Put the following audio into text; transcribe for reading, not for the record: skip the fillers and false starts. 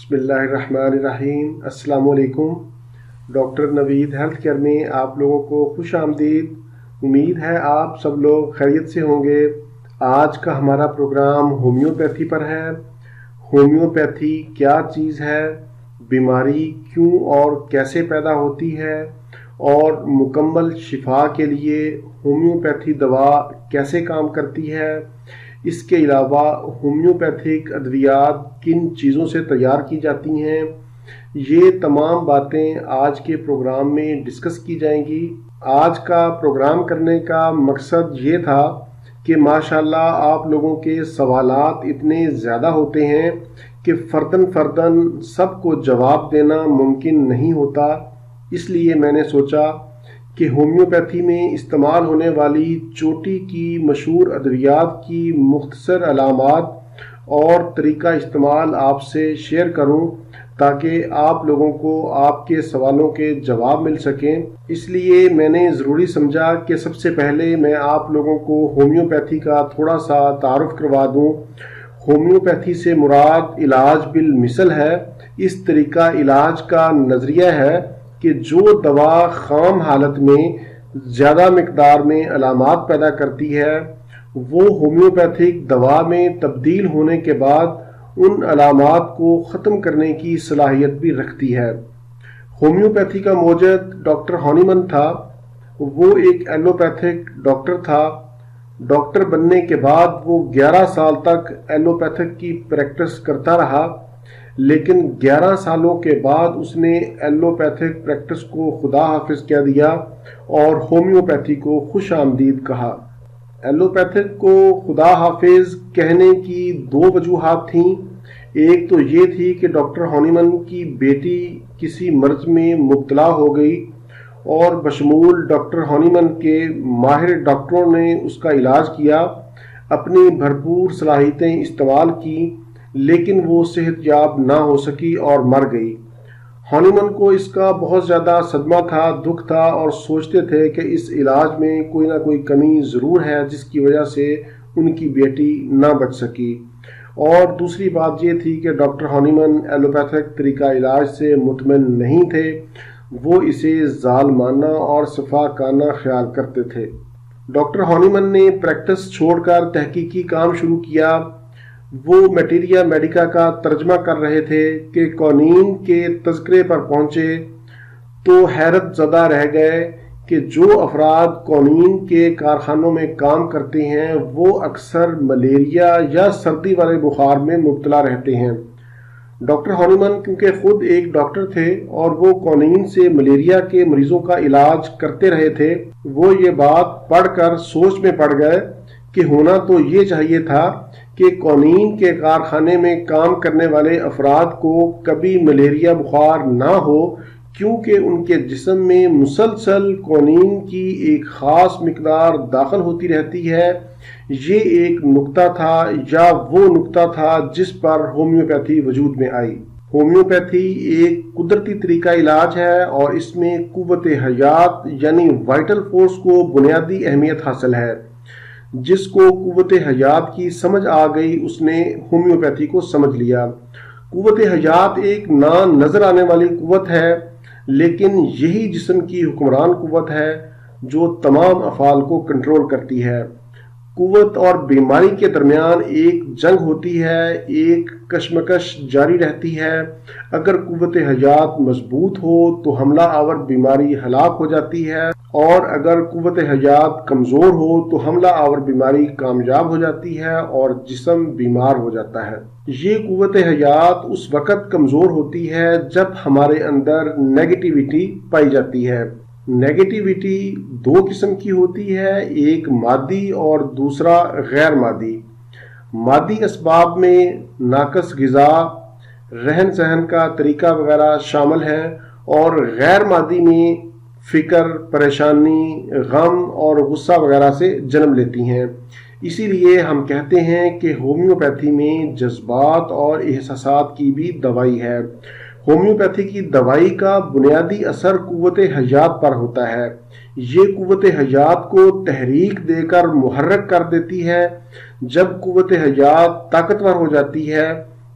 بسم اللہ الرحمن الرحیم۔ السلام علیکم۔ ڈاکٹر نوید ہیلتھ کیئر میں آپ لوگوں کو خوش آمدید۔ امید ہے آپ سب لوگ خیریت سے ہوں گے۔ آج کا ہمارا پروگرام ہومیوپیتھی پر ہے۔ ہومیوپیتھی کیا چیز ہے، بیماری کیوں اور کیسے پیدا ہوتی ہے، اور مکمل شفا کے لیے ہومیوپیتھی دوا کیسے کام کرتی ہے۔ اس کے علاوہ ہومیوپیتھک ادویات کن چیزوں سے تیار کی جاتی ہیں، یہ تمام باتیں آج کے پروگرام میں ڈسکس کی جائیں گی۔ آج کا پروگرام کرنے کا مقصد یہ تھا کہ ماشاءاللہ آپ لوگوں کے سوالات اتنے زیادہ ہوتے ہیں کہ فرداً سب کو جواب دینا ممکن نہیں ہوتا، اس لیے میں نے سوچا کہ ہومیوپیتھی میں استعمال ہونے والی چوٹی کی مشہور ادویات کی مختصر علامات اور طریقہ استعمال آپ سے شیئر کروں تاکہ آپ لوگوں کو آپ کے سوالوں کے جواب مل سکیں۔ اس لیے میں نے ضروری سمجھا کہ سب سے پہلے میں آپ لوگوں کو ہومیوپیتھی کا تھوڑا سا تعارف کروا دوں۔ ہومیوپیتھی سے مراد علاج بالمثل ہے۔ اس طریقہ علاج کا نظریہ ہے کہ جو دوا خام حالت میں زیادہ مقدار میں علامات پیدا کرتی ہے، وہ ہومیوپیتھک دوا میں تبدیل ہونے کے بعد ان علامات کو ختم کرنے کی صلاحیت بھی رکھتی ہے۔ ہومیوپیتھی کا موجد ڈاکٹر ہانیمن تھا۔ وہ ایک ایلوپیتھک ڈاکٹر تھا۔ ڈاکٹر بننے کے بعد وہ 11 سال تک ایلوپیتھک کی پریکٹس کرتا رہا، لیکن 11 سالوں کے بعد اس نے ایلوپیتھک پریکٹس کو خدا حافظ کہہ دیا اور ہومیوپیتھی کو خوش آمدید کہا۔ ایلوپیتھک کو خدا حافظ کہنے کی 2 وجوہات تھیں۔ ایک تو یہ تھی کہ ڈاکٹر ہانیمن کی بیٹی کسی مرض میں مبتلا ہو گئی اور بشمول ڈاکٹر ہانیمن کے ماہر ڈاکٹروں نے اس کا علاج کیا، اپنی بھرپور صلاحیتیں استعمال کی، لیکن وہ صحت یاب نہ ہو سکی اور مر گئی۔ ہانیمن کو اس کا بہت زیادہ صدمہ تھا، دکھ تھا، اور سوچتے تھے کہ اس علاج میں کوئی نہ کوئی کمی ضرور ہے جس کی وجہ سے ان کی بیٹی نہ بچ سکی۔ اور دوسری بات یہ تھی کہ ڈاکٹر ہانیمن ایلوپیتھک طریقہ علاج سے مطمئن نہیں تھے، وہ اسے ظالمانہ اور سفاکانہ خیال کرتے تھے۔ ڈاکٹر ہانیمن نے پریکٹس چھوڑ کر تحقیقی کام شروع کیا۔ وہ میٹیریا میڈیکا کا ترجمہ کر رہے تھے کہ قوانین کے تذکرے پر پہنچے تو حیرت زدہ رہ گئے کہ جو افراد قوانین کے کارخانوں میں کام کرتے ہیں وہ اکثر ملیریا یا سردی والے بخار میں مبتلا رہتے ہیں۔ ڈاکٹر ہانیمن کیونکہ خود ایک ڈاکٹر تھے اور وہ قوانین سے ملیریا کے مریضوں کا علاج کرتے رہے تھے، وہ یہ بات پڑھ کر سوچ میں پڑ گئے کہ ہونا تو یہ چاہیے تھا کہ قوانین کے کارخانے میں کام کرنے والے افراد کو کبھی ملیریا بخار نہ ہو، کیونکہ ان کے جسم میں مسلسل قوانین کی ایک خاص مقدار داخل ہوتی رہتی ہے۔ یہ ایک نکتہ تھا یا وہ نکتہ تھا جس پر ہومیوپیتھی وجود میں آئی۔ ہومیوپیتھی ایک قدرتی طریقہ علاج ہے اور اس میں قوت حیات یعنی وائٹل فورس کو بنیادی اہمیت حاصل ہے۔ جس کو قوت حیات کی سمجھ آ گئی اس نے ہومیوپیتھی کو سمجھ لیا۔ قوت حیات ایک نہ نظر آنے والی قوت ہے، لیکن یہی جسم کی حکمران قوت ہے جو تمام افعال کو کنٹرول کرتی ہے۔ قوت اور بیماری کے درمیان ایک جنگ ہوتی ہے، ایک کشمکش جاری رہتی ہے۔ اگر قوت حیات مضبوط ہو تو حملہ آور بیماری ہلاک ہو جاتی ہے، اور اگر قوت حیات کمزور ہو تو حملہ آور بیماری کامیاب ہو جاتی ہے اور جسم بیمار ہو جاتا ہے۔ یہ قوت حیات اس وقت کمزور ہوتی ہے جب ہمارے اندر نیگیٹیوٹی پائی جاتی ہے۔ نیگیٹیوٹی 2 قسم کی ہوتی ہے، ایک مادی اور دوسرا غیر مادی۔ مادی اسباب میں ناقص غذا، رہن سہن کا طریقہ وغیرہ شامل ہیں، اور غیر مادی میں فکر، پریشانی، غم اور غصہ وغیرہ سے جنم لیتی ہیں۔ اسی لیے ہم کہتے ہیں کہ ہومیوپیتھی میں جذبات اور احساسات کی بھی دوائی ہے۔ ہومیوپیتھی کی دوائی کا بنیادی اثر قوت حیات پر ہوتا ہے۔ یہ قوت حیات کو تحریک دے کر محرک کر دیتی ہے۔ جب قوت حیات طاقتور ہو جاتی ہے